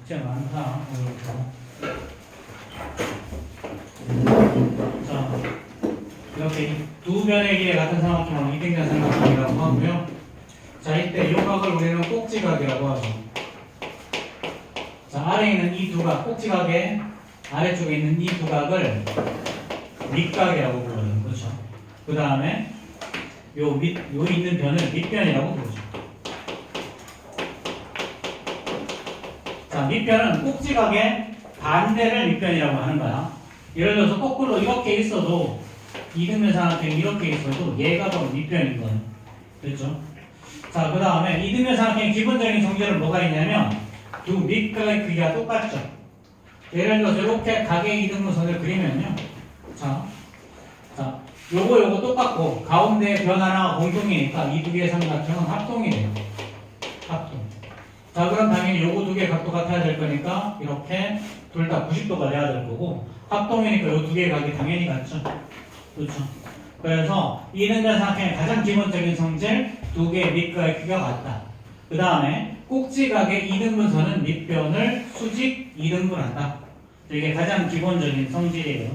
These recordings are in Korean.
숙제 많다. 자, 이렇게 두 변의 길이 같은 삼각형을 이등변 삼각형이라고 하고요. 자, 이때 이 각을 우리는 꼭지각이라고 하죠. 자, 아래에 있는 이 두 각, 꼭지각의 아래쪽에 있는 이 두 각을 밑각이라고 불러요. 그렇죠? 그 다음에 요 있는 변을 밑변이라고 부르죠. 자, 밑변은 꼭지각의 반대를 밑변이라고 하는 거야. 예를 들어서 거꾸로 이렇게 있어도 이등변 삼각형이 이렇게 있어도 얘가 바로 밑변인 거예요. 됐죠? 자, 그 다음에 이등변 삼각형의 기본적인 성질은 뭐가 있냐면 두 밑각의 크기가 똑같죠. 예를 들어서 이렇게 각의 이등분선을 그리면요. 자, 요거 똑같고 가운데 변 하나가 공통이니까 이 두 개의 삼각형은 합동이 돼요. 합동. 자, 그럼 당연히 요거 두 개 각도 같아야 될 거니까 이렇게 둘 다 90도가 돼야 될 거고 합동이니까 요 두 개의 각이 당연히 같죠. 그렇죠. 그래서 이등변 삼각형의 가장 기본적인 성질 두 개의 밑각의 크기가 같다. 그 다음에 꼭지각의 이등분선은 밑변을 수직 이등분한다. 이게 가장 기본적인 성질이에요.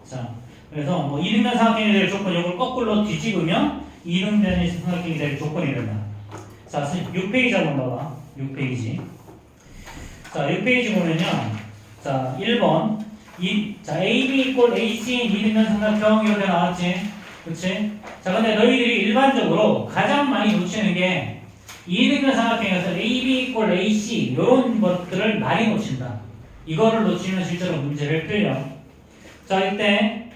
자, 그래서 뭐 이등변 삼각형이 될 조건 이걸 거꾸로 뒤집으면 이등변의 삼각형이 될 조건이 된다. 자, 6페이지 한번 봐봐. 6페이지. 자, 6페이지 보면요. 자, 1번. 자, AB = AC인 이등변 삼각형 이렇게 나왔지. 그치? 자, 근데 너희들이 일반적으로 가장 많이 놓치는 게 이등변 삼각형에서 AB = AC 이런 것들을 많이 놓친다. 이거를 놓치면 실제로 문제를 틀려. 자, 이때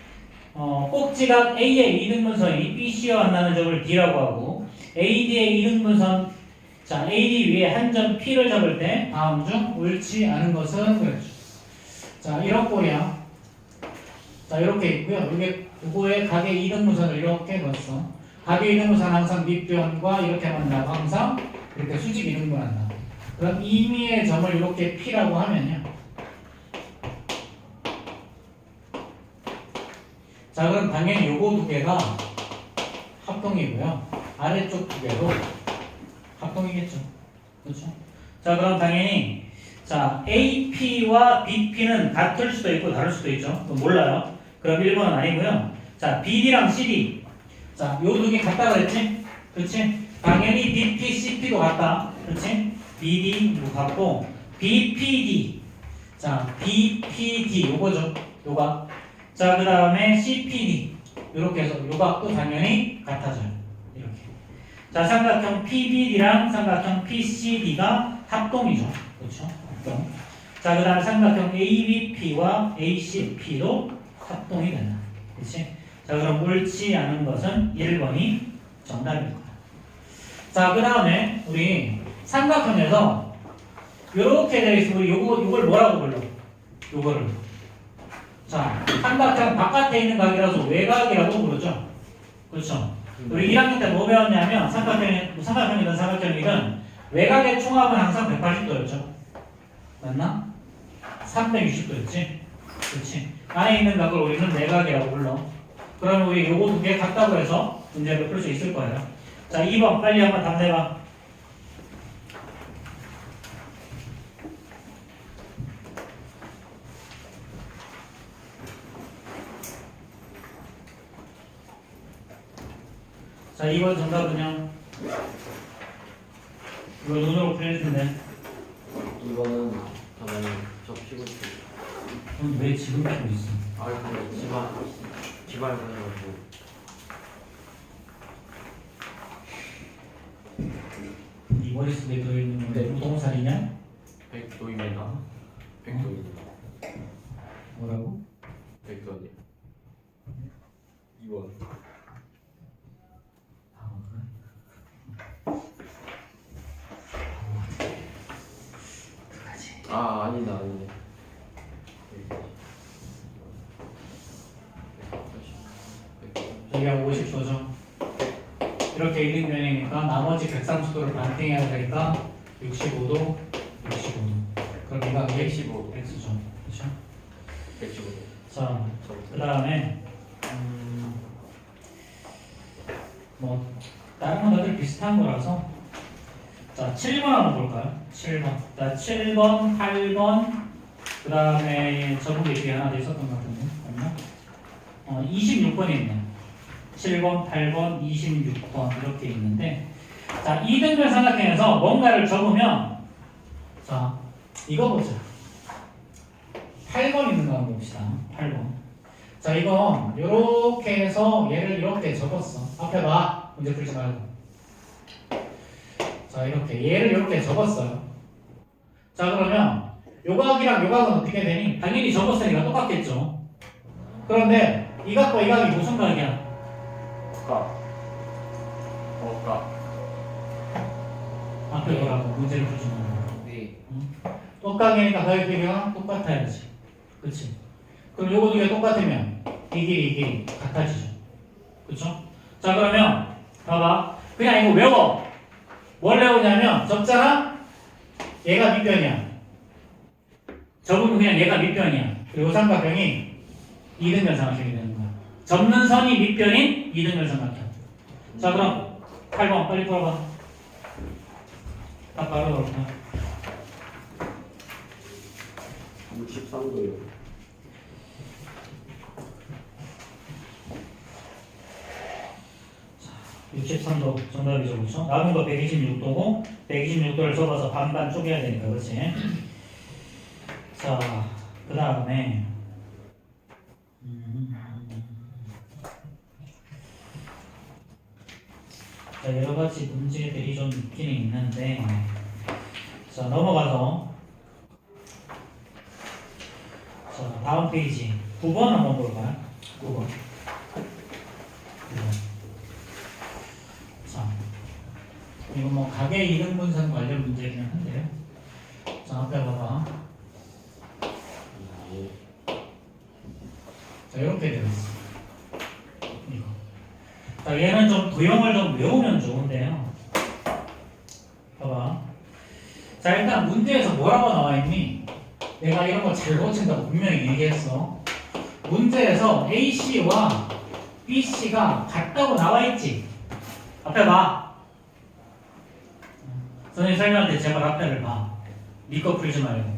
꼭지각 A의 이등분선이 BC와 만나는 점을 D라고 하고 AD의 이등분선 자, AD 위에 한 점 P를 잡을 때 다음 중 옳지 않은 것은 그렇죠. 자, 이런 꼴이야. 자, 이렇게 있고요. 이게 그거의 각의 이등분선을 이렇게 넣었어. 각의 이등분선 항상 밑변과 이렇게 만나고 항상 이렇게 수직 이등분한다. 그럼 임의의 점을 이렇게 P라고 하면요. 자, 그럼 당연히 요거 두 개가 합동이고요. 아래쪽 두 개도 합동이겠죠. 그렇죠? 자, 그럼 당연히 자, AP와 BP는 같을 수도 있고 다를 수도 있죠. 몰라요. 그럼 1번은 아니고요. 자, BD랑 CD. 자, 요 두 개 같다 그랬지? 그렇지? 당연히 BP, CP도 같다. 그렇지? BD 같고 BPD. 자, BPD 요거죠. 요가. 자, 그 다음에 CPD 이렇게 해서 요 각도 당연히 같아져요. 이렇게. 자, 삼각형 PBD랑 삼각형 PCD가 합동이죠. 그렇죠? 합동. 자, 그 다음에 삼각형 ABP와 ACP도 합동이 된다. 그렇지? 자, 그럼 옳지 않은 것은 1번이 정답일 거야. 자, 그 다음에 우리 삼각형에서 이렇게 되어 있으면 우리 요걸 뭐라고 불러? 요거를. 자, 삼각형 바깥에 있는 각이라서 외곽이라고 부르죠. 그렇죠? 우리 1학년 때 뭐 배웠냐면 삼각형이든 삼각형이든 외곽의 총합은 항상 180도였죠. 맞나? 360도였지. 그렇지. 안에 있는 각을 우리는 내각이라고 불러. 그럼 우리 요거 두 개 같다고 해서 문제를 풀 수 있을 거예요. 자, 2번 빨리 한번 답 내봐. 자, 2번 정답은요? 이거 눈으로 풀릴 텐데. 이거는 당연히 접히고 있어요. 그럼 왜 지금 하고 있어? 아, 근데 기발 보내가지고. 이 머릿속에 들어있는 건 네. 부동산이냐? 백도입니다. 백도입니다. 뭐라고? 백도님. 2번. 아, 아니다. 여기가 50도죠. 이렇게 이등변이니까 나머지 130도를 반띵해야 되니까 65도, 65도. 그럼 이가 115도. X죠. 그렇죠? 115도. 자, 그 다음에 뭐 다른 건 다들 비슷한 거라서 자, 자, 7번 한번 볼까요? 7번. 자, 7번, 8번, 그 다음에 저번 게 뒤에 하나 더 있었던 것 같은데. 맞나? 26번이 있네. 7번, 8번, 26번 이렇게 있는데 자, 이등변 삼각형에서 뭔가를 적으면 자, 이거 보자. 8번 있는 거 한번 봅시다. 8번. 자, 이건 이렇게 해서 얘를 이렇게 적었어. 앞에 봐. 문제 풀지 말고. 자, 이렇게 얘를 이렇게 적었어요. 자, 그러면 요각이랑 요각은 어떻게 되니? 당연히 적었으니까 똑같겠죠. 그런데 이 각과 이 각이 무슨 각이야? 각. 각. 앞에 거라고 문제를 풀지 말고. 네. 똑각이니까 가격 길이가 똑같아야지. 그치? 그럼 요거 두 개 똑같으면 이 길이 이 길이 같아지죠. 그쵸? 자, 그러면 봐봐. 그냥 이거 외워. 뭘 외우냐면 적잖아? 얘가 밑변이야. 적으면 그냥 얘가 밑변이야. 그리고 삼각형이 이등변 삼각형이 되는 거야. 접는 선이 밑변인 이등변 삼각형. 자, 그럼 8번 빨리 풀어봐. 바로 넣을까? 63도요. 자, 63도 정답이죠, 그렇죠? 남은 거 126도고 126도를 접어서 반반 쪼개야 되니까, 그렇지? 자, 그 다음에 자, 여러 가지 문제들이 좀 있긴 있는데 자, 넘어가서 자, 다음 페이지 9번 한번 볼까요? 9번. 자, 이거 뭐 가계 이등 분산 관련 문제긴 한데요. 자, 앞에 봐봐. 자, 이렇게 되어 있어. 이거. 자, 얘는 좀 도형을 좀 외우면 좋은데요. 봐봐. 자, 일단 문제에서 뭐라고 나와 있니? 내가 이런 거 잘 고친다고 분명히 얘기했어. 문제에서 AC와 BC가 같다고 나와 있지. 앞에 봐. 선생님 설명할 때 제발 앞에를 봐. 네 거 풀지 말고.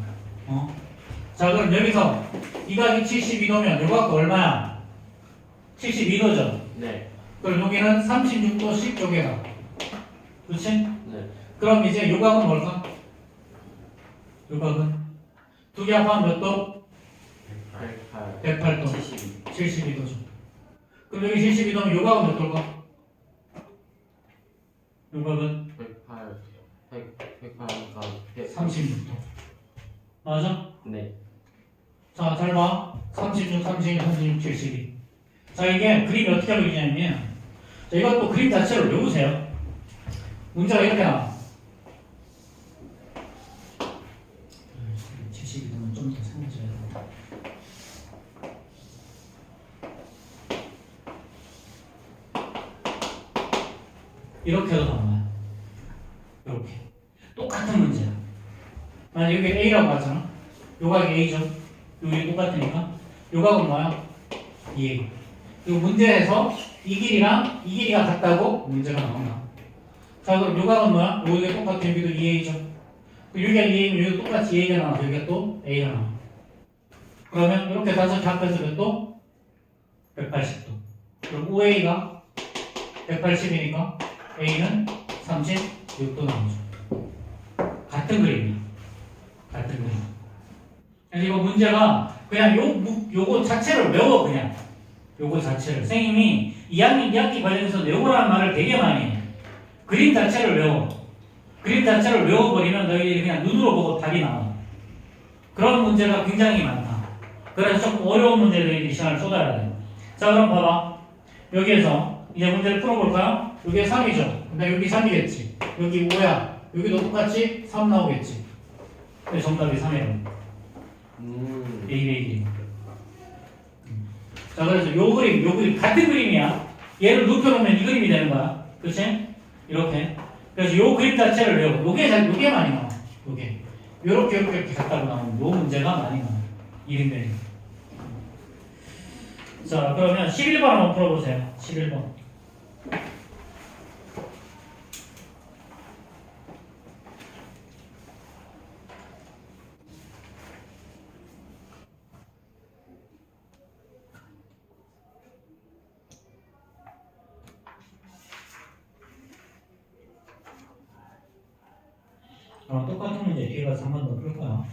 자, 그럼 여기서 이 각이 72도면 요 각도 얼마야? 72도죠? 네. 그럼 여기는 36도씩 쪼개가. 그렇지? 네. 그럼 이제 요 각은 뭘까? 요 각은 두 개 합하면 몇 도? 108. 108도. 72. 72도죠. 그럼 여기 72도면 요 각은 몇 도일까? 요 각은 108. 108가 36도. 맞아? 네. 자, 잘 봐. 36, 32, 36, 72. 자, 이게 그림이 어떻게 그리냐면, 자, 이것도 그림 자체를 외우세요. 문제가 이렇게 나와. 72도면 좀 더 생겨줘야 된다. 이렇게 해도 나와요. 이렇게. 똑같은 문제야. 만약 여기 A라고 하잖아. 요각이 A죠. 여기 똑같으니까. 요각은 뭐야? 2A. 그리고 문제에서 이 길이랑 이 길이가 같다고 문제가 나온다. 자, 그럼 요각은 뭐야? 여기가 똑같은 여기도 2A죠. 여기가 2A면 여기도 똑같이 A가 나와. 여기가 또 A가 나와. 그러면 이렇게 다섯 개 합해서 몇 도? 180도. 그럼 OA가 180이니까 A는 36도 나오죠. 같은 그림이야. 같은 그림. 그래서 이거 문제가 그냥 요거 자체를 외워. 그냥 요거 자체를 선생님이 2학년 2학기 관련해서 외우라는 말을 되게 많이 해. 그림 자체를 외워. 그림 자체를 외워버리면 너희들이 그냥 눈으로 보고 답이 나와. 그런 문제가 굉장히 많다. 그래서 조금 어려운 문제들이 시간을 쏟아야 돼. 자, 그럼 봐봐. 여기에서 이제 문제를 풀어볼까요? 여기 3이죠. 근데 여기 3이겠지. 여기 5야. 여기도 똑같이 3 나오겠지. 근데 정답이 3이에요. A. 자, 그래서 요 그림 같은 그림이야. 얘를 눕혀놓으면 이 그림이 되는 거야. 그치? 이렇게. 그래서 요 그림 자체를 외우고 요게 많이 나와. 요게. 이렇게 갖다고 나오는 요 문제가 많이 나와. 이름별이. 자, 그러면 11번 한번 풀어보세요. 11번. 똑같은 문제 뒤에 가서 한 번 더 풀 거야.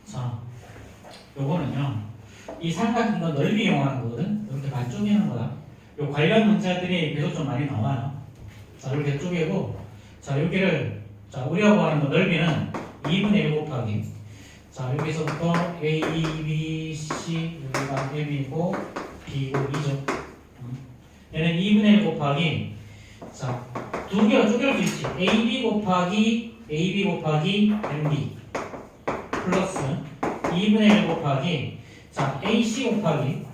자, 요거는요. 이 삼각형과 넓이 이용하는 거거든. 이렇게 반 쪼개는 거야. 요 관련 문제들이 계속 좀 많이 나와요. 자, 이렇게 쪼개고, 자, 여기를, 자, 우리가 구하는 거 넓이는 2분의 1 곱하기. 자, 여기서부터 A, B, C, 여기가 M이고, B고, 2죠. 얘는 2분의 1 곱하기, 자, 두 개로 쪼갤 수 있지. AB 곱하기 MB. 플러스 2분의 1 곱하기, 자, AC 곱하기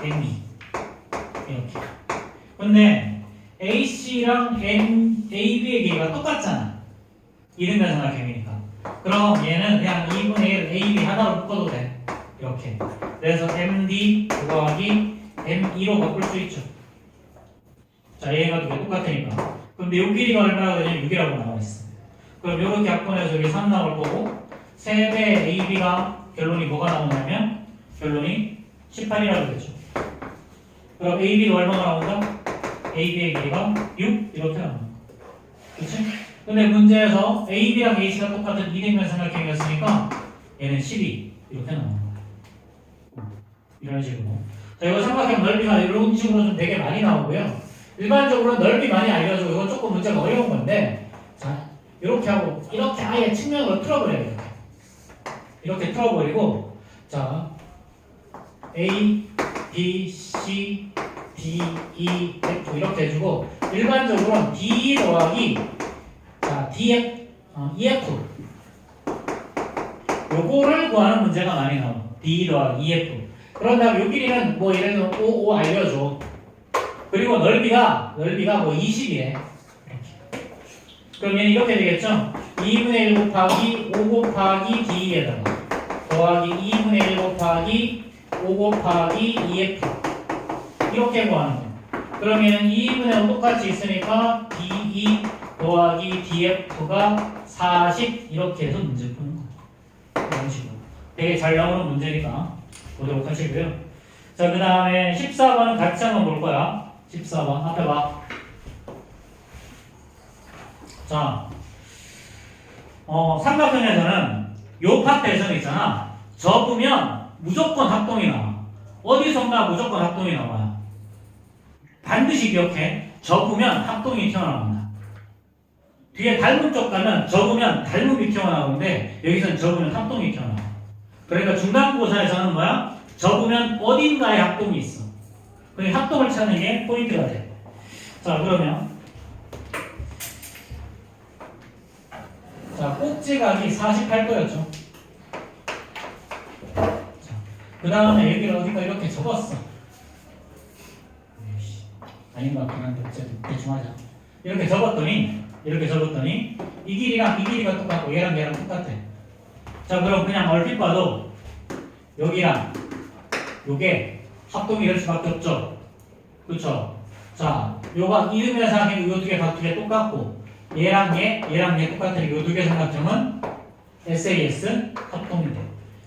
ME. 이렇게. 근데 AC랑 AB의 길이가 똑같잖아. 이등변 삼각형이니까. 그럼 얘는 그냥 2분의 1 AB 하나로 묶어도 돼. 이렇게. 그래서 MD 곱하기 ME로 바꿀 수 있죠. 자, 얘가 두 개 똑같으니까. 근데 요 길이가 얼마나 되냐면 6이라고 나와 있어. 그럼 이렇게 약분해서 여기 3 나올 거고, 3배 AB가 결론이 뭐가 나오냐면 결론이 18이라고 되죠. 그럼 AB가 얼마가 나온다? AB의 길이가 6 이렇게 나온다. 그치? 근데 문제에서 AB랑 AC가 똑같은 이등변 삼각형이었으니까 얘는 12 이렇게 나온다. 이런 식으로. 자, 이거 삼각형 넓이가 이런 식으로 좀 되게 많이 나오고요. 일반적으로 넓이 많이 알려주고 이건 조금 문제가 어려운 건데, 자, 이렇게 하고 이렇게 아예 측면으로 틀어버려요. 이렇게 틀어버리고, 자, A, B, C, D, E, F 이렇게 해주고, 일반적으로 D 더하기, 자, DF, EF 요거를 구하는 문제가 많이 나와. D 더하기 EF. 그런 다음에 요 길이는 뭐 예를 들어 5 알려줘. 그리고 넓이가 뭐 20이래. 그럼 얘는 이렇게 되겠죠? 2분의 1 곱하기 5 곱하기 D에다가 더하기 2분의 1 곱하기 5 곱하기 EF 이렇게 구하는 거예요. 그럼 얘는 2분의 5 똑같이 있으니까 DE 더하기 DF가 40 이렇게 해서 문제 푸는 거예요. 이런 식으로. 되게 잘 나오는 문제니까 보도록 하시고요. 자, 그 다음에 14번은 같이 한번 볼 거야. 14번 앞에 봐. 자, 삼각형에서는 요 파트에서는 있잖아. 접으면 무조건 합동이 나와. 어디선가 무조건 합동이 나와요. 반드시 기억해. 접으면 합동이 튀어나온다. 뒤에 닮은 쪽 가면 접으면 닮음이 튀어나오는데 여기서는 접으면 합동이 튀어나와. 그러니까 중간고사에서는 뭐야? 접으면 어딘가에 합동이 있어. 그러니까 합동을 찾는 게 포인트가 돼. 자, 그러면 자, 꼭지각이 48도였죠. 그 다음에 여기를 어디가 이렇게 접었어. 아닌 것 같긴 한데 어쨌든 대충 하자. 이렇게 접었더니 이 길이가 똑같고 얘랑 똑같아. 자, 그럼 그냥 얼핏 봐도 여기랑 요게 합동이 될 수밖에 없죠. 그쵸? 자, 요가 이등변 삼각형 요 두 개 똑같고 얘랑 얘 똑같으니까 요 두 개 삼각형은 SAS 합동이 돼.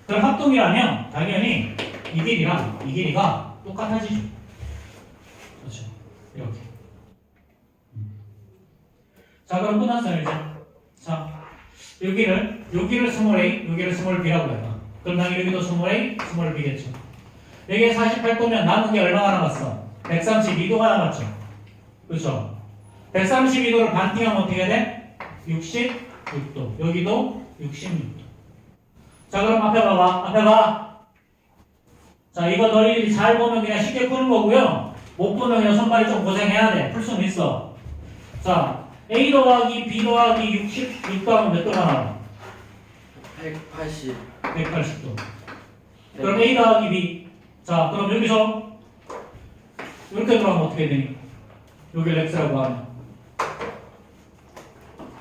그럼 합동이라면 당연히 이 길이가 똑같아지죠. 그렇죠. 이렇게. 자, 그럼 끝났어요 이제. 자, 여기를 스몰 a, 여기를 스몰 b라고 해봐. 그럼 당연히 여기도 스몰 a, 스몰 b겠죠. 여기에 48도면 남은 게 얼마가 남았어? 132도가 남았죠. 그렇죠? 132도를 반띵하면 어떻게 돼? 66도. 여기도 66도. 자, 그럼 앞에 봐봐. 앞에 봐. 자, 이거 너희들이 잘 보면 그냥 쉽게 푸는 거고요. 못 보면 그냥 손발이 좀 고생해야 돼. 풀 수는 있어. 자, A 더하기 B 더하기 66 더하면 몇 도가 나와? 180. 180도. 그럼 A 더하기 B. 자, 그럼 여기서 이렇게 들어가면 어떻게 되니? 여기를 X라고 하면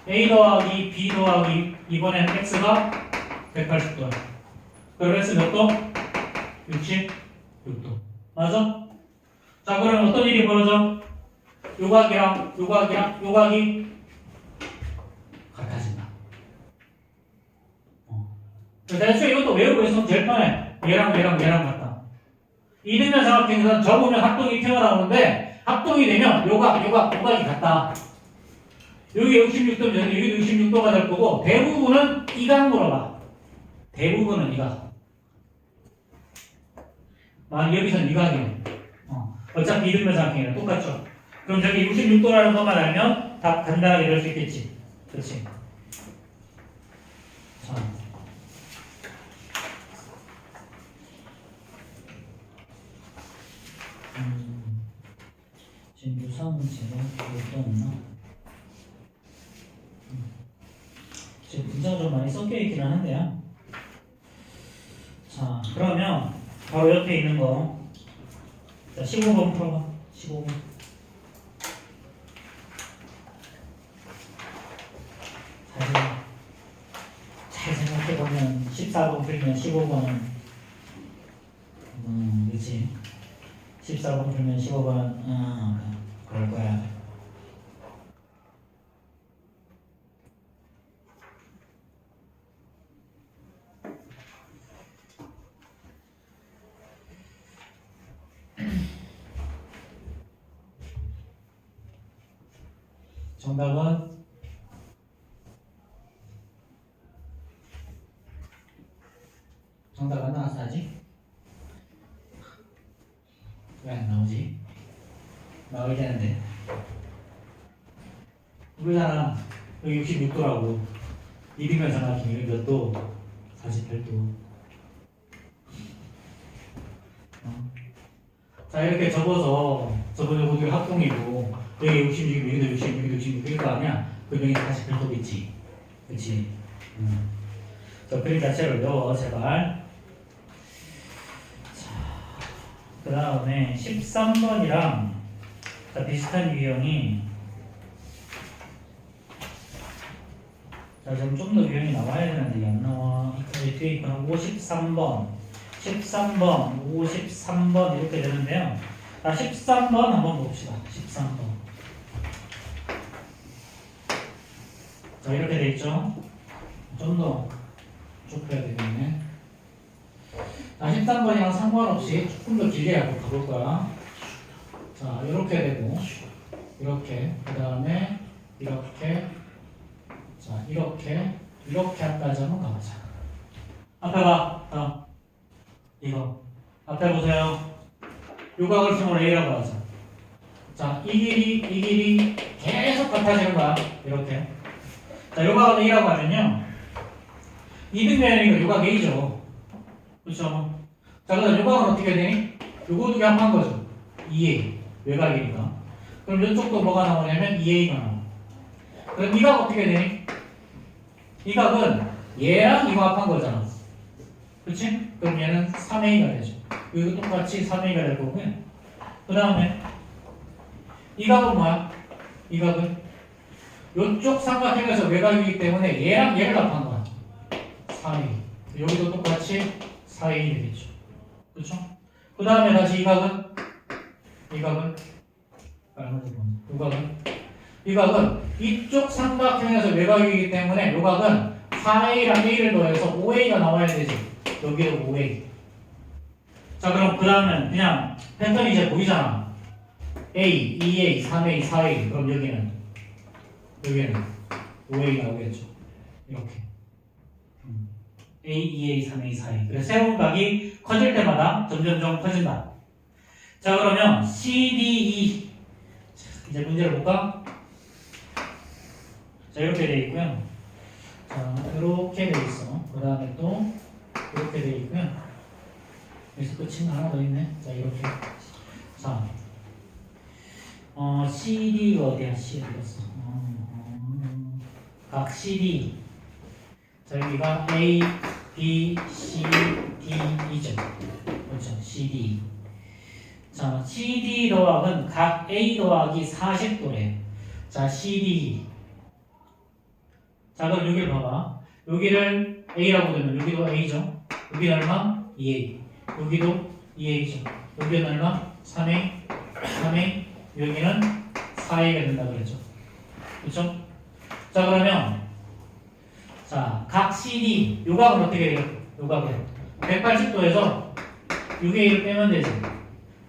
A 더하기 B 더하기 이번엔 X가 180도야. 그럼 X 몇 도? 66도. 맞아? 자, 그러면 어떤 일이 벌어져? 요각이랑 요각이랑 요각이 같아진다. 대충 이것도 외우고 있으면 제일 편해. 얘랑 얘랑 얘랑 같다. 이등변 삼각형에서 접으면 합동이 튀어나오는데 합동이 되면 요각이 같다. 여기 66도면 여기도 66도가 될 거고 대부분은 이각 물어봐. 대부분은 이각. 여기선 이각이네. 어차피 이등변 삼각형이랑 똑같죠. 그럼 저기 66도라는 것만 알면 다 간단하게 될 수 있겠지. 그렇지. 자. 지금 유사은 제가 또 없나? 지금 문제가 좀 많이 섞여 있기는 한데요. 자, 그러면 바로 옆에 있는 거. 자, 15번 풀어봐. 15번. 잘 생각해보면 14번 풀면 15번은 그치? 14번 풀면 15번은 그럴 거야. 정답 안 나왔어 아직? 왜 안 나오지? 나와야 되는데. 그러잖아. 여기 66도라고. 이등변 삼각형이 몇 도? 48도. 자, 이렇게 접어서 모두 합동이고 여기 66, 여기도 66, 66일 거 아니야? 그 중에 48도겠지. 그치? 저 그림 자체를 외워 제발. 그 다음에 13번이랑 비슷한 유형이 지금 좀 더 유형이 나와야 되는데 이게 안 나와. 여기 뒤에 있구나. 53번 53번 이렇게 되는데요. 13번 한번 봅시다. 13번. 자, 이렇게 돼 있죠. 좀 더 좁혀야 되겠네. 13번이랑 상관없이 조금 더 길게 가볼 거야. 자, 이렇게 되고, 이렇게, 그 다음에 이렇게, 자, 이렇게 앞까지 한번 가보자. 앞에 봐. 이거. 앞에 보세요. 요각을 sim을 A라고 하자. 자, 이 길이 계속 같아지는 거야. 이렇게. 자, 요각을 A라고 하면요. 이등변이니까 요각 A죠. 그렇죠? 자, 그다음 요각은 어떻게 되니? 요거 두 개 합한 거죠. 2A. 외곽이니까. 그럼 이쪽도 뭐가 나오냐면 2A가 나와. 그럼 이 각 어떻게 되니? 이 각은 얘랑 이거 합한 거잖아. 그치? 그럼 얘는 3A가 되죠. 이거 똑같이 3A가 될 거고요. 그 다음에 이 각은 뭐야? 이 각은 이쪽 삼각형에서 외곽이기 때문에 얘랑 얘를 합한 거야. 3A. 여기도 똑같이 4A 되겠죠. 그렇죠? 그 다음에 다시 이 각은 이 각은 이쪽 삼각형에서 외곽이기 때문에 이 각은 4A랑 A를 더해서 5A가 나와야 되지. 여기도 5A. 자, 그럼 그 다음은 그냥 패턴이 이제 보이잖아. A, 2A, 3A, 4A. 그럼 여기는 5A 나오겠죠. 이렇게. A, 2A, 3A, 4A. 그래서 새로운 각이 커질 때마다 점점 커진다. 자, 그러면 CDE. 이제 문제를 볼까? 자, 이렇게 돼 있고요. 자, 이렇게 돼 있어. 그 다음에 또 이렇게 되어 있고요. 여기서 끝이 하나 더 있네. 자, 이렇게. 자, CD가 어디야? C 어디였어? 각 CD. 자, 여기가 A, B, C, D이죠. 그렇죠. CD. 자, CD 더학은 각 A 더하기 40도래. 자, CD. 자, 그럼 여기를 봐봐. 여기를 A라고 되면 여기도 A죠. 여기는 얼마? 2A. 여기도 2A죠. 여기는 얼마? 3A. 3A. 여기는 4A가 된다 그랬죠. 그렇죠? 자, 그러면 자, 각 CD 요 값은 어떻게 되겠어? 요 값은 180도에서 6A를 빼면 되지.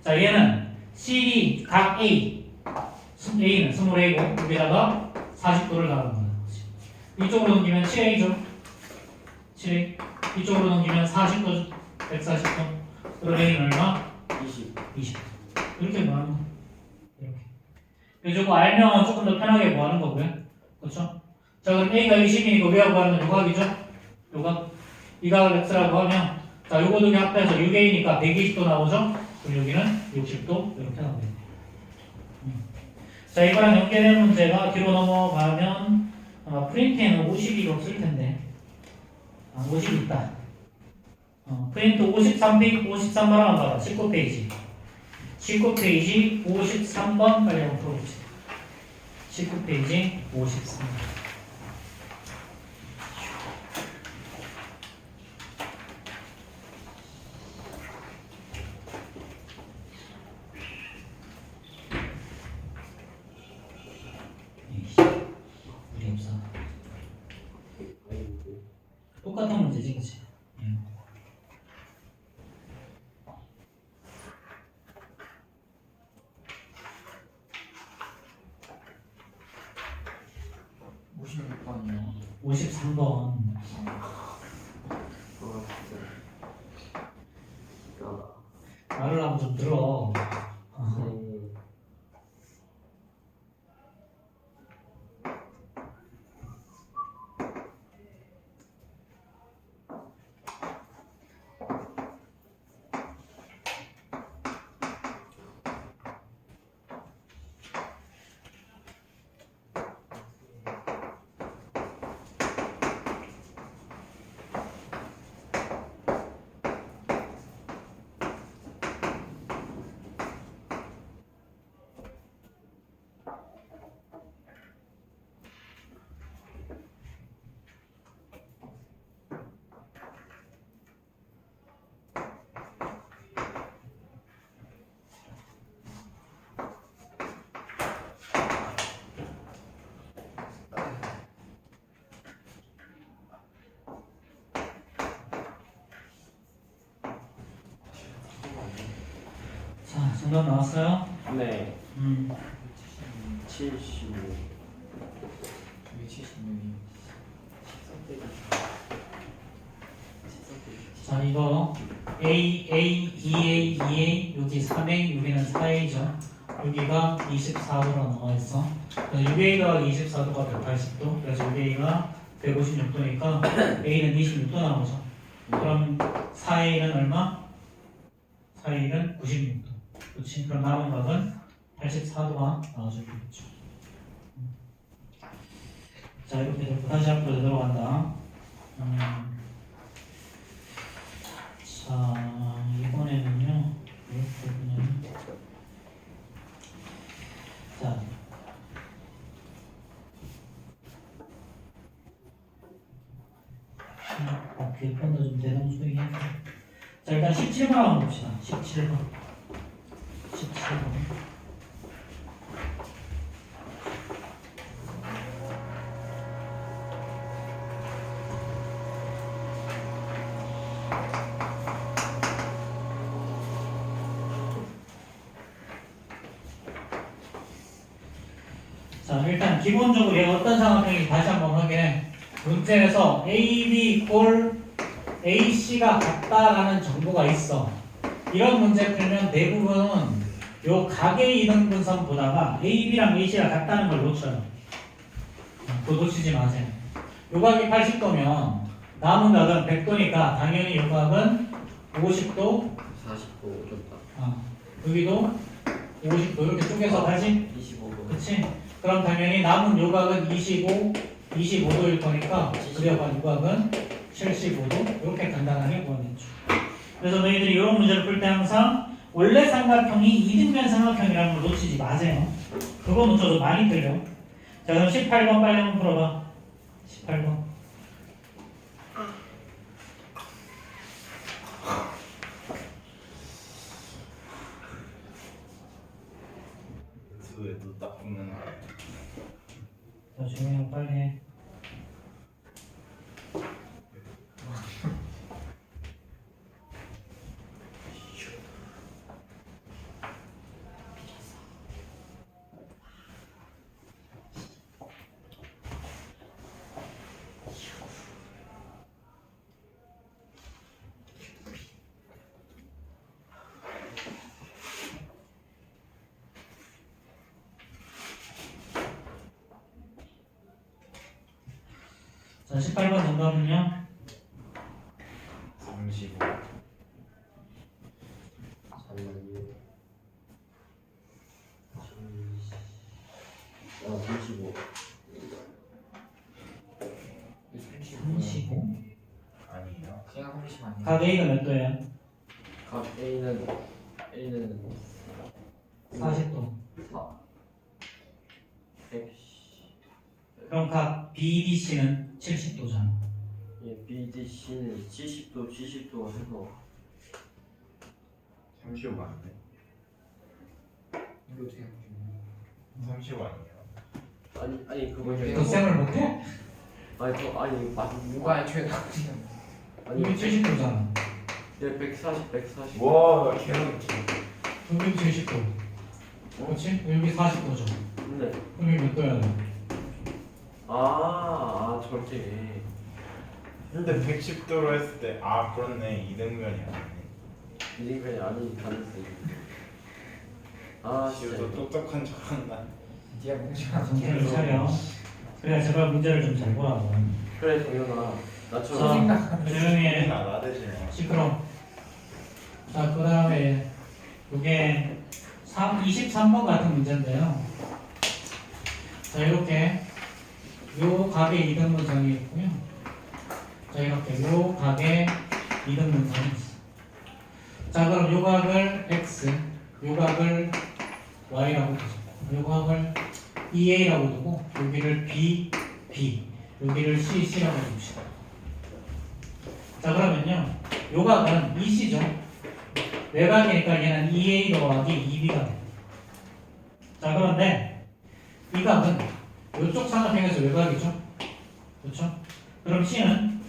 자, 얘는 CD 각 A A는 20A고 여기다가 40도를 더하는 거야. 이쪽으로 넘기면 7A죠. 7A. 이쪽으로 넘기면 40도, 140도. 그럼 A는 얼마? 20. 20. 이렇게 뭐하는 거? 이렇게. 요거 알면 조금 더 편하게 뭐하는 거고요. 그렇죠? 자, 그럼 A가 20이니까 위하고 구하는 건 요각이죠? 요각. 이 각을 X라고 하면 자, 요거 두개 합해서 6A니까 120도 나오죠? 그럼 여기는 60도 이렇게 나옵니다. 자, 이거랑 연계된 문제가 뒤로 넘어가면 프린트에는 50이 없을 텐데 50이 있다. 프린트 53번 한번 봐봐. 19페이지 19페이지 53번 빨리 한번 풀어보세요. 19페이지 53번. 우리 없어. 똑같은 문제지, 그치? 응. 몇 번이요? 53번. 말을 하면 좀 들어. 자, 정답 나왔어요? 네. 75. 76이. 자, 이거 A, 2A, 2A, 여기 3A, 여기는 4A죠. 여기가 24도로 나와있어. 6A가 24도가 180도, 그래서 6A가 156도니까 A는 26도 나오죠. 그럼 4A는 얼마? 4A는 96도. 그렇지? 그럼 남은 값은 84도가 나와주겠죠. 자, 이렇게 됐고 다시 앞으로 들어간다. 자, 이번에는요, 이렇게 그냥 자, 빌폰도 좀 대동소이게 할게요. 자, 일단 17번 한번 봅시다. 17번. 자, 일단 기본적으로 얘가 어떤 상황인지 다시 한번 확인해. 문제에서 A, B, 꼴 AC가 같다라는 정보가 있어. 이런 문제 풀면 대부분은 요 각의 이등분선 보다가 A, B랑 AC가 같다는 걸 놓쳐요. 그거 놓치지 마세요. 요 각이 80도면 남은 각은 100도니까 당연히 이 각은 50도, 40도 줬다. 여기도 50도 이렇게 쪼개서 다시 25도. 그치? 그럼 당연히 남은 요각은 25도일 거니까 그래야 요각은 75도 이렇게 간단하게 구하겠죠. 그래서 너희들이 이런 문제를 풀 때 항상 원래 삼각형이 이등변 삼각형이라는 걸 놓치지 마세요. 그거 놓쳐도 많이 틀려. 자 그럼 18번 빨리 한번 풀어봐. 18번. 수에도 딱 붙는 거. 자 조용히 하고 빨리 해. 자 18번 정답은요? 35. 잠깐만요. 35. 35. 아니에요. 그냥 30 아니에요? 각 A가 몇 도예요? 각 A는 40도. 4. 100. 그럼 각 BDC는 70도잖아. 예, BDC는 70도, 70도 해서 35 맞네. 이거 어떻게 하면 35 아니에요. 아니 그거 왜? 너 쌤을 못해? 아니 뭐가 애초에 나오냐? 아니 여기 70도잖아. 네, 140. 와, 계속 여기 70도. 그렇지? 여기 40도죠. 네. 그럼 여기 몇 도야? 저렇게. 근데 110도로 했을 때 그렇네. 이등변이 아니네. 이등변이 아닌 가능성이. 진짜. 지우도 똑똑한 척한다. 니가 뭉치면 정신을 차려. 그래 제발 문제를 좀 잘 보라고. 그래 정연아. 나처럼. 소생나 조용히 해. 나대지 마. 시끄러. 자, 그 다음에 이게 23번 같은 문제인데요. 자, 이렇게 요 각의 이등분선이 있고요. 자, 이렇게 요 각의 이등분선이 있어. 자, 그럼 요 각을 x, 요 각을 y라고 두죠. 요 각을 EA라고 두고 여기를 B, 여기를 CC라고 둡시다. 자, 그러면요. 요 각은 EC죠. 외곽이니까 얘는 EA 더하기 EB가 돼. 자, 그런데 이 각은 이쪽 삼각형에서 외곽이죠. 그렇죠? 그럼 C는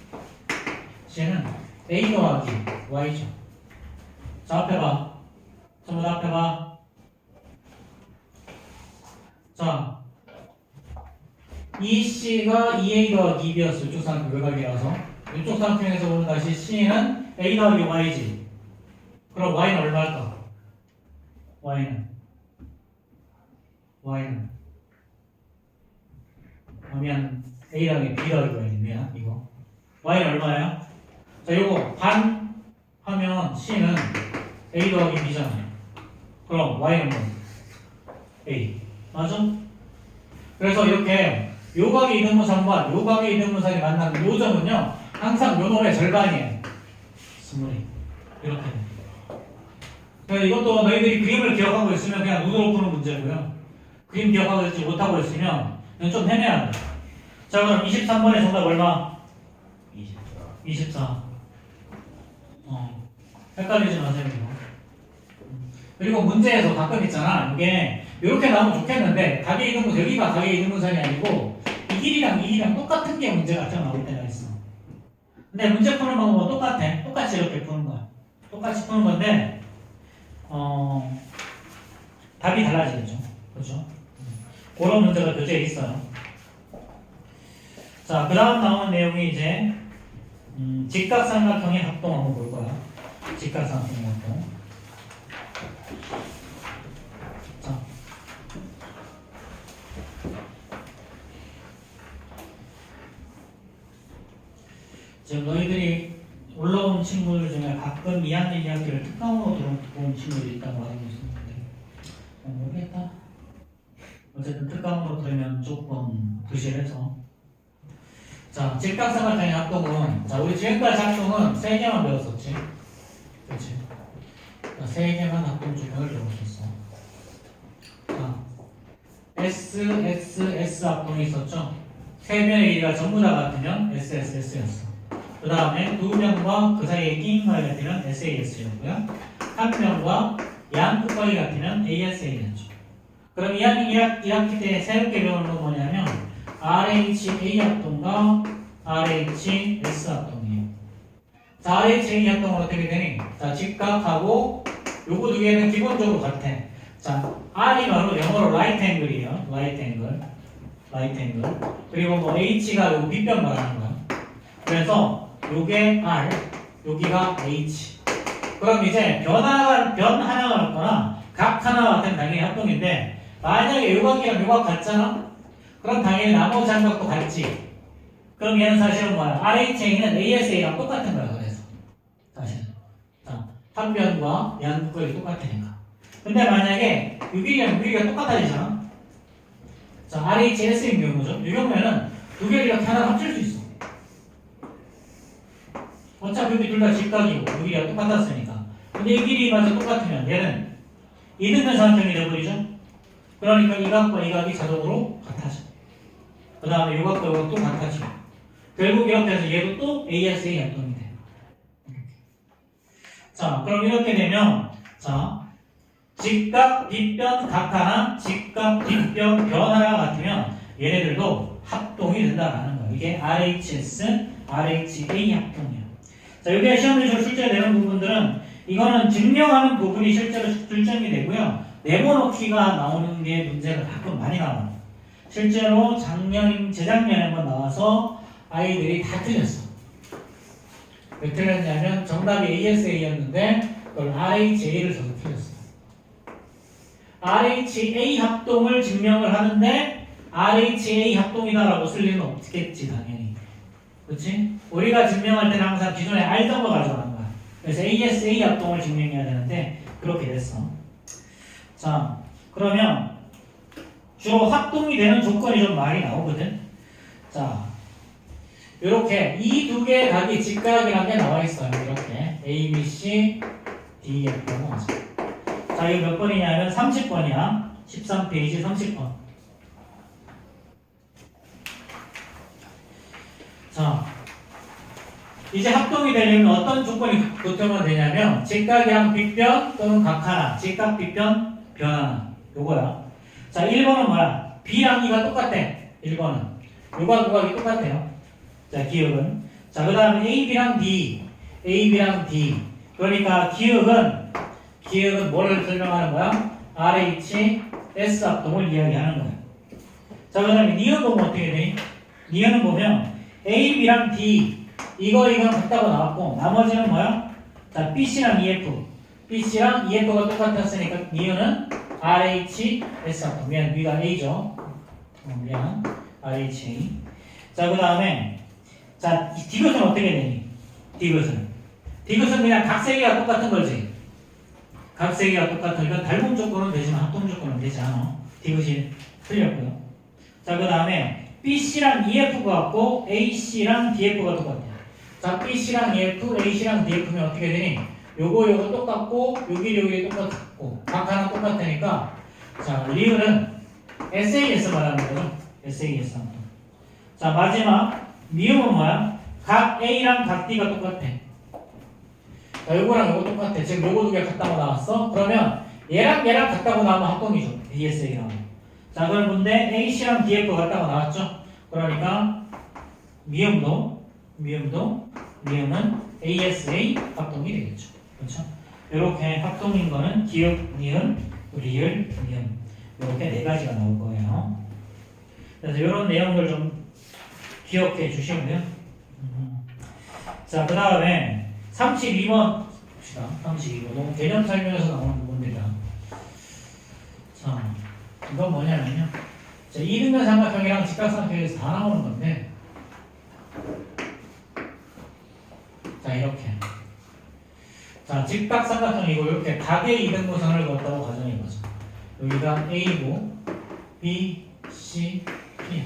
A 더하기 Y죠. 자, 앞에 봐. 전부 다 앞에 봐. 자, EC가 EA 더하기 EB였어. 이쪽 삼각형 외곽이라서. 이쪽 삼각형에서 보는 다시 C는 A 더하기 Y지. 그럼 Y는 얼마일까? Y는 미안 A 더하기 B 더하기 Y는 미안 이거 Y는 얼마예요? 자 요거 반 하면 C는 A 더하기 B잖아요. 그럼 Y는 뭐? A 맞아? 그래서 이렇게 요 각의 이등분선과 요 각의 이등분선이 만나는 요 점은요 항상 요 놈의 절반이에요. 스물이 이렇게 됩니다. 그래서 이것도 너희들이 그림을 기억하고 있으면 그냥 눈으로 푸는 문제고요. 그림 기억하고 있지 못하고 있으면 이건 좀 헤매야 돼. 자 그럼 23번의 정답 얼마? 24. 24. 헷갈리지 마세요 이거. 그리고 문제에서 가끔 있잖아. 이게 이렇게 나오면 좋겠는데 각의 이등분선 여기가 각의 이등분선이 아니고 이 길이랑 똑같은 게 문제가 나올 때가 있어. 근데 문제 푸는 방법은 똑같아. 똑같이 이렇게 푸는 거야. 똑같이 푸는 건데 답이 달라지겠죠. 그렇죠? 그런 문제가 교재에 있어요. 자, 그 다음 나오는 내용이 이제 직각삼각형의 합동 한번 볼 거야. 직각삼각형의 합동. 자, 지금 이야기를 특강으로 들어본 친구들이 있다고 알고 있었는데 모르겠다. 어쨌든 특강으로 들으면 조금 부실해서. 자, 직각삼각형의 합동은, 자, 우리 지금까지 합동은 3개만 배웠었지. 그렇지? 자, 3개만 합동 조건을 배웠었어. 자, S 합동이 있었죠. 3변의 길이가 전부 다 같으면 SSS였어. 그 다음에 2변과 그 사이에 끼인 거리 같으면 SAS였고요. 1변과 양 끝거리 같으면 ASA였죠. 그럼 1학기 때 새롭게 배우는 건 뭐냐면 RHA 합동과 RHS 합동이에요. 자, RHA 합동은 어떻게 되니? 자, 직각하고 요거 두 개는 기본적으로 같아. 자, R이 바로 영어로 right angle이에요. right angle. 그리고 뭐 H가 요거 빗변 말하는 거야. 그래서 요게 R, 여기가 H. 그럼 이제 변 하나가 같거나 각 하나가 같은 당연히 합동인데 만약에 요각이랑 요각 같잖아? 그럼 당연히 나머지 한 각도 같지. 그럼 얘는 사실은 뭐야? RHA는 ASA랑 똑같은 거야. 그래서 사실 자, 한 변과 양 거리 똑같으니까. 근데 만약에 요 길이랑 요 길이가 똑같아지잖아. 자, RHS인 경우죠. 이 경우에는 두 개를 이렇게 하나 합칠 수 있어. 어차피 여기 둘 다 직각이고 요 길이가 똑같았으니까. 근데 이 길이마저 똑같으면 얘는 이등변 삼각형이 되어버리죠. 그러니까 이 각과 이 각이 자동으로 같아져. 그 다음에 이 각과 이 각도 같아지고 결국 이렇게 해서 얘도 또 ASA 합동이 돼. 자, 그럼 이렇게 되면 자, 직각, 빗변, 각 하나, 직각, 빗변, 변 하나가 같으면 얘네들도 합동이 된다라는 거예요. 이게 RHS, RHA 합동이에요. 자, 여기에 시험에서 출제되는 부분들은 이거는 증명하는 부분이 실제로 출제이 되고요. 네모넣기가 나오는 게 문제가 가끔 많이 나와요. 실제로 재작년에 한번 나와서 아이들이 다 틀렸어. 왜 틀렸냐면 정답이 ASA였는데 그걸 RHA를 써서 틀렸어. RHA 합동을 증명을 하는데 RHA 합동이다라고 쓸 리는 없겠지 당연히. 그렇지? 우리가 증명할 때는 항상 기존에 알던 거 가져가는 거야. 그래서 ASA 합동을 증명해야 되는데 그렇게 됐어. 자, 그러면 주로 합동이 되는 조건이 좀 많이 나오거든. 자, 이렇게 이 두 개의 각이 직각이라는 게 나와 있어요. 이렇게 A, B, C, D, F라고 하죠. 자, 이거 몇 번이냐면 30번이야. 13페이지 30번. 자, 이제 합동이 되려면 어떤 조건이 보통은 되냐면 직각이랑 빗변 또는 각 하나, 직각, 빗변, 변 하나. 요거야. 자, 1번은 뭐야? B랑 E가 똑같대. 1번은. 요각, 요각이 똑같아요. 자, 기억은. 자, 그 다음에 AB랑 D. AB랑 D. 그러니까 기억은 뭐를 설명하는 거야? RH, S 합동을 이야기하는 거야. 자, 그 다음에 니은 보면 어떻게 돼? 니은은 보면 AB랑 D. 이거랑 같다고 나왔고, 나머지는 뭐야? 자, BC랑 EF. BC랑 EF가 똑같았으니까 니은은 RH, S 합동. 미안, 위가 A죠. 미안. RHA. 자, 그 다음에 자, 디귿은 어떻게 되니? 디귿은 그냥 각 세 개가 똑같은 거지. 각 세 개가 똑같으니까 닮은 조건은 되지만 합동 조건은 되지 않아. 디귿이 틀렸고요. 자, 그 다음에 BC랑 EF가 같고 AC랑 DF가 똑같아요. 자, BC랑 EF, AC랑 DF면 어떻게 되니? 요거 똑같고 여기 똑같고 각 하나 똑같으니까 자, 리을은 SAS 말하는 거죠. SAS 합동. 자, 마지막 미음은 뭐야? 각 A랑 각 D가 똑같아. 자, 요거랑 요거 똑같아. 지금 요거 두 개 같다고 나왔어? 그러면 얘랑 같다고 나오면 합동이죠. DSA랑. 자, 그럼 근데 AC랑 DF 같다고 나왔죠? 그러니까 미음은 ASA 합동이 되겠죠. 그렇죠? 이렇게 합동인 거는 기억, 니은, 리을, 미음. 이렇게 네 가지가 나올 거예요. 그래서 이런 내용들 좀 기억해 주시고요. 자, 그 다음에 32번 봅시다. 32번. 너무 개념 설명에서 나오는 부분들이야. 자, 이건 뭐냐면요. 자, 이등변 삼각형이랑 직각삼각형에서 다 나오는 건데, 자, 이렇게. 자, 직각삼각형이고 이렇게 각의 이등분선을 그었다고 가정해보자. 여기가 A고 B, C, P.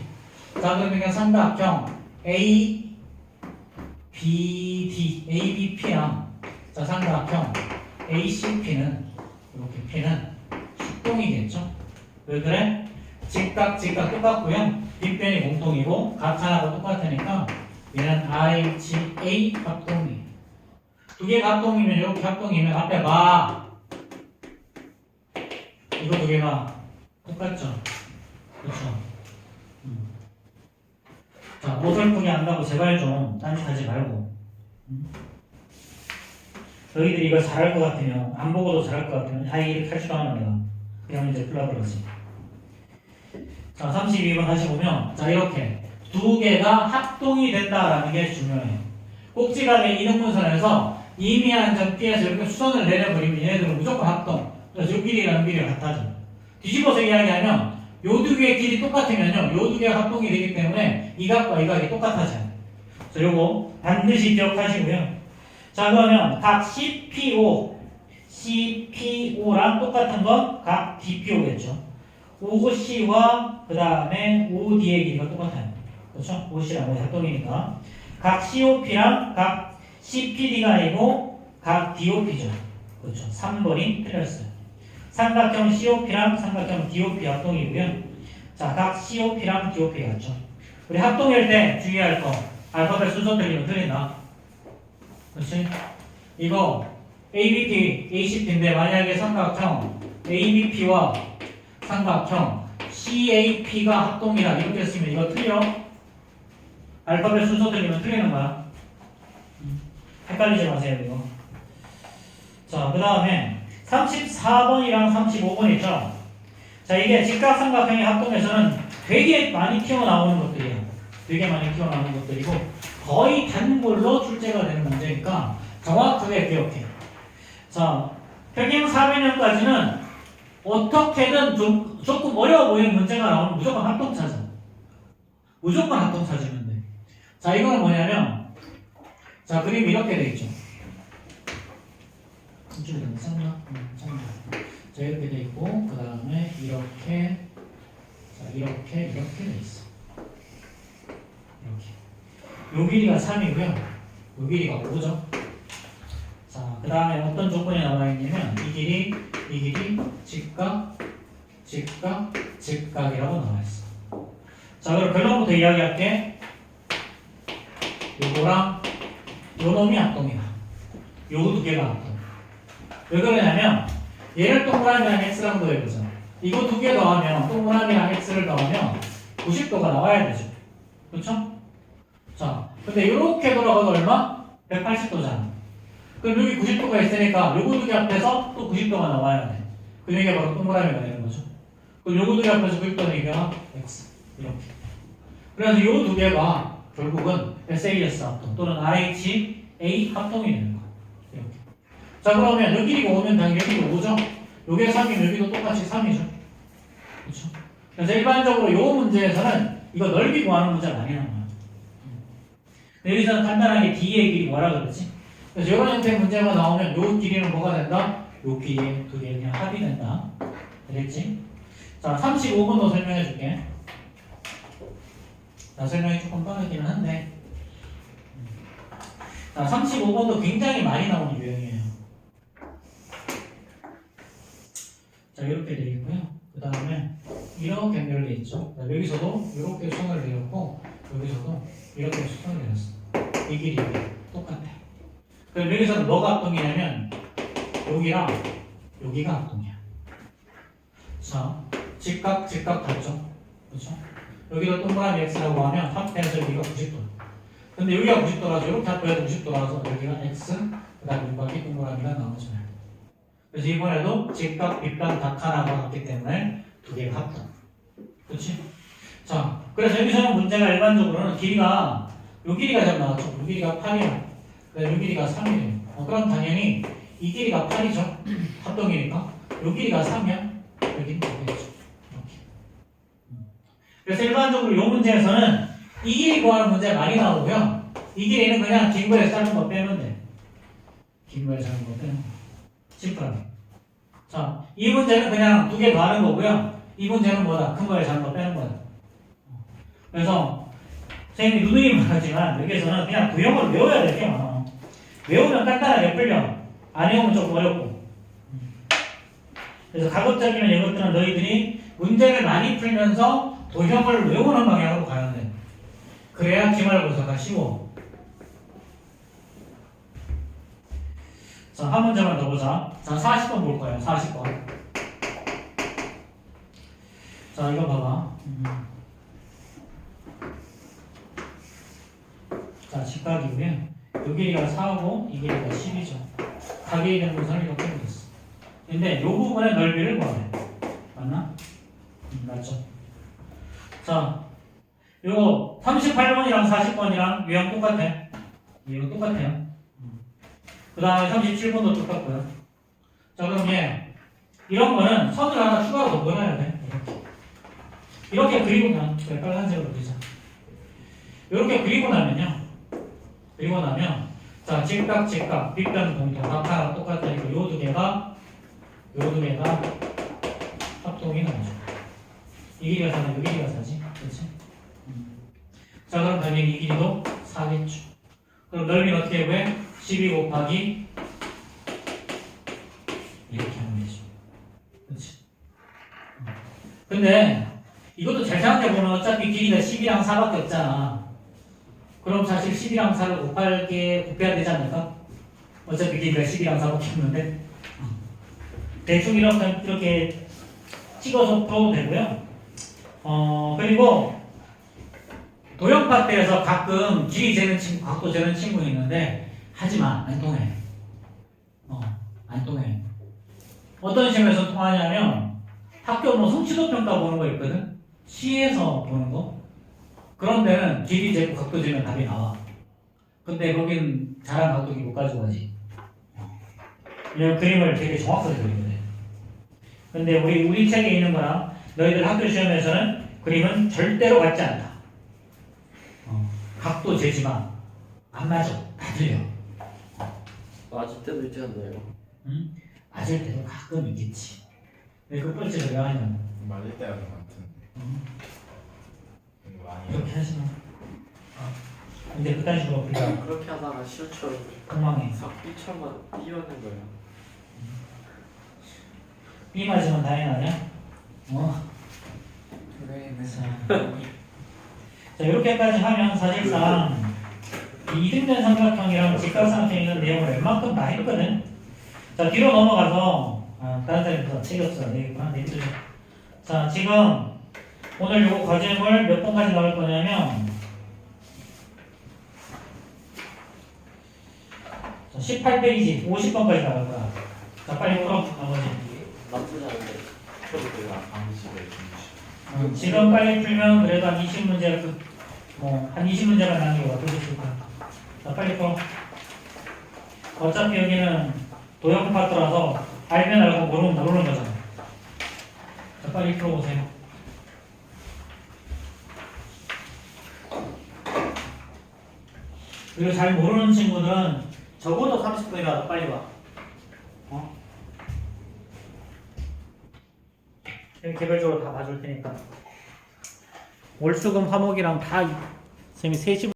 자 그러면 삼각형 A, B, D, A, B, P랑 자 삼각형 A, C, P는 이렇게 P는 합동이겠죠? 왜 그래? 직각 똑같고요. 빗변이 공통이고 각 하나가 똑같으니까 얘는 RHA 합동이. 두 개가 합동이면 이렇게 합동이면 앞에 봐. 이거 두 개가 똑같죠? 그렇죠? 자, 어설프게 한다고 제발 좀 딴짓하지 말고. 너희들이 이걸 잘할 것 같으면 안 보고도 잘할 것 같으면 아예 이렇게 할 줄 아는 내가 그냥 이제 플러그러지. 자, 32번 다시 보면 자 이렇게 두 개가 합동이 된다라는 게 중요해요. 꼭지각의 이등분선에서 이미한 점 P에서 이렇게 수선을 내려버리면 얘네들은 무조건 합동. 그래서 요 길이랑 길이가 같아져. 뒤집어서 이야기하면 요 두 개의 길이 똑같으면요 요 두 개가 합동이 되기 때문에 이 각과 이 각이 똑같아져요. 그래서 요거 반드시 기억하시고요. 자 그러면 각 CPO랑 똑같은 건 각 DPO겠죠. OC와 그 다음에 OD의 길이가 똑같아요. 그렇죠? OC랑 OD 합동이니까 각 COP랑 각 CPD가 아니고 각 DOP죠. 그렇죠? 3번이 틀렸어요. 삼각형 COP랑 삼각형 DOP 합동이고요. 자, 각 COP랑 DOP 같죠. 우리 합동일 때 주의할 거 알파벳 순서 틀리면 틀린다. 그렇지? 이거 ABP, ACP인데 만약에 삼각형 ABP와 삼각형 CAP가 합동이라 이렇게 쓰면 이거 틀려? 알파벳 순서 틀리면 틀리는 거야. 헷갈리지 마세요 이거. 자, 그 다음에 34번이랑 35번 있죠? 자, 이게 직각삼각형의 합동에서는 되게 많이 튀어나오는 것들이에요. 되게 많이 튀어나오는 것들이고 거의 단골로 출제가 되는 문제니까 정확하게 기억해. 자, 평행 400년까지는 어떻게든 조금 어려워 보이는 문제가 나오면 무조건 합동 찾아. 무조건 합동 찾으면 돼. 자, 이거는 뭐냐면 자, 그림이 이렇게 돼 있죠. 이쪽에 너무 쌌나? 자, 이렇게 돼 있고 그 다음에 이렇게 자, 이렇게 돼 있어. 이렇게. 요 길이가 3이고요. 요 길이가 5죠. 자, 그 다음에 어떤 조건이 나와 있냐면 이 길이 직각이라고 나와 있어. 자, 그럼 결론부터 이야기할게. 요거랑 요 놈이 합동이야. 요 두 개가 합동. 왜 그러냐면 얘를 동그라미랑 x랑 더해보자. 이거 두 개 더하면 동그라미랑 x를 더하면 90도가 나와야 되죠. 그렇죠? 자, 근데 이렇게 돌아가도 얼마? 180도잖아. 그럼 여기 90도가 있으니까 요거 두 개 앞에서 또 90도가 나와야 돼. 그 얘기가 바로 동그라미가 되는 거죠. 그럼 요거 두 개 앞에서 90도는 얘기가 x. 이렇게. 그래서 요 두 개가 결국은 SAS 합동 또는 RHA 합동이 되는 거야. 이렇게. 자, 그러면 여기 길이가 5면 당연히 여기도 5죠? 여기가 3이면 여기도 똑같이 3이죠. 그렇죠? 그래서 일반적으로 요 문제에서는 이거 넓이 구하는 문제가 많이 나와요. 여기서는 간단하게 D의 길이 뭐라 그러지? 그래서 이런 형태의 문제가 나오면 요 길이는 뭐가 된다? 요 길이의 두 개 그냥 합이 된다. 알겠지? 자, 35번도 설명해 줄게. 자, 설명이 조금 빠르기는 한데 자, 35번도 굉장히 많이 나오는 유형이에요. 자, 이렇게 되어 있고요. 그 다음에 이렇게 연결되어 있죠. 자, 여기서도 이렇게 수선을 내렸고 여기서도 이렇게 수선을 내렸어. 이 길이 똑같아. 그럼 여기서는 뭐가 합동이냐면 여기랑 여기가 합동이야. 자, 직각 같죠? 그렇죠? 여기도 동그라미 x라고 하면 합해서 여기가 90도. 근데 여기가 90도라서 이렇게 합해도 90도라서 여기가 x, 그 다음에 여기 동그라미가 나오잖아요. 그래서 이번에도 직각, 빗변, 각 하나가 같기 때문에 두 개가 합동. 그렇지? 자, 그래서 여기서는 문제가 일반적으로는 길이가 요 길이가 좀 나왔죠. 요 길이가 8이야. 그래서 요 길이가 3이에요. 그럼 당연히 이 길이가 8이죠. 합동이니까. 요 길이가 3이야. 여기는 2개죠. 그래서 일반적으로 이 문제에서는 이 길이 구하는 문제 많이 나오고요. 이 길이는 그냥 긴 거에 짧은 거 빼면 돼. 긴 거에 짧은 거 빼면 돼. 심플하게. 자, 이 문제는 그냥 두 개 더하는 거고요. 이 문제는 뭐다? 큰 거에 작은 거 빼는 거야. 그래서 선생님이 누누이 말하지만 여기에서는 그냥 도형을 외워야 될 게 많아. 외우면 간단하게 풀려. 안 외우면 조금 어렵고. 그래서 가급적이면 이것들은 너희들이 문제를 많이 풀면서 도형을 외우는 방향으로 가야 돼. 그래야 기말고사가 쉬워. 자, 한 문제만 더 보자. 자, 40번 볼 거예요. 40번. 자, 이거 봐봐. 자, 직각이고요. 요 길이가 4고 이 길이가 10이죠. 각의 경도선을 이렇게 그렸어. 근데 요 부분의 넓이를 구하래. 맞나? 맞죠? 자, 요거 38번이랑 40번이랑 유형 똑같아. 이거 똑같아요. 그 다음에 37번도 똑같고요. 자, 그럼 얘 이런 거는 선을 하나 추가로 더 그려야 돼. 이렇게 그리고 나면 빨간색으로 그리자. 이렇게 그리고 나면요. 자, 직각, 빗변, 공통, 각하가 똑같으니까 요 두 개가 합동이 나오죠. 이 길이가 4면 이 길이가 4지. 그렇지? 자, 그럼 당연히 이 길이도 4겠죠. 그럼 넓이는 어떻게 구해? 12 곱하기 이렇게 하면 되죠. 그렇지? 근데 이것도 잘 생각해보면 어차피 길이가 10이랑 4밖에 없잖아. 그럼 사실 10이랑 4를 곱해야 되지 않을까? 어차피 길이가 10이랑 4밖에 없는데 대충 이렇게 찍어서 풀어도 되고요. 그리고 도형 파트에서 가끔 길이 재는 친구, 각도 재는 친구 있는데 하지마, 안 통해. 안 통해. 어떤 식으로 통하냐면 학교 뭐 성취도 평가 보는 거 있거든? 시에서 보는 거? 그런 데는 길이 재고 각도 재면 답이 나와. 근데 거긴 잘한 각도기 못 가지고 가지. 왜냐면 그림을 되게 정확하게 그리거든. 근데 우리 책에 있는 거랑 너희들 학교 시험에서는 그림은 절대로 같지 않다. 각도 재지만 안 맞아. 다 틀려. 맞을 때도 있지 않나요? 응? 맞을 때도 가끔 있겠지. 왜 그 뻘짓을 왜 하냐면 맞을 때가 더 많던데. 이거 많이 이렇게 하지 마. 근데 그딴 식으로 우리가 그렇게 하다가 실처럼 엉망해. 삐처럼 띄우는 거예요. 삐 맞으면 당연하냐? 그래, 자, 이렇게까지 하면 사실상 이 이등변 삼각형이랑 직각삼각형 있는 내용을 웬만큼 다 했거든. 자, 뒤로 넘어가서 다른 사람이 책이 없어. 되겠구나. 자, 지금 오늘 요거 과제물 몇 번까지 나올 거냐면 18페이지 50번까지 나갈 거야. 자, 빨리 풀어. 나머지. 나쁘지 않은데. 표도 내가 방식에 중시. 지금 빨리 풀면 그래도 한 20문제 한 20문제가 나는 게 어떻을 거야. 자, 빨리 풀어. 어차피 여기는 도형 파트라서 알면 알고 모르면 모르는 거잖아. 자, 빨리 풀어보세요. 그리고 잘 모르는 친구들은 적어도 30분이라도 빨리 와. 개별적으로 다 봐줄 테니까. 월수금 화목이랑 다 쌤이 3시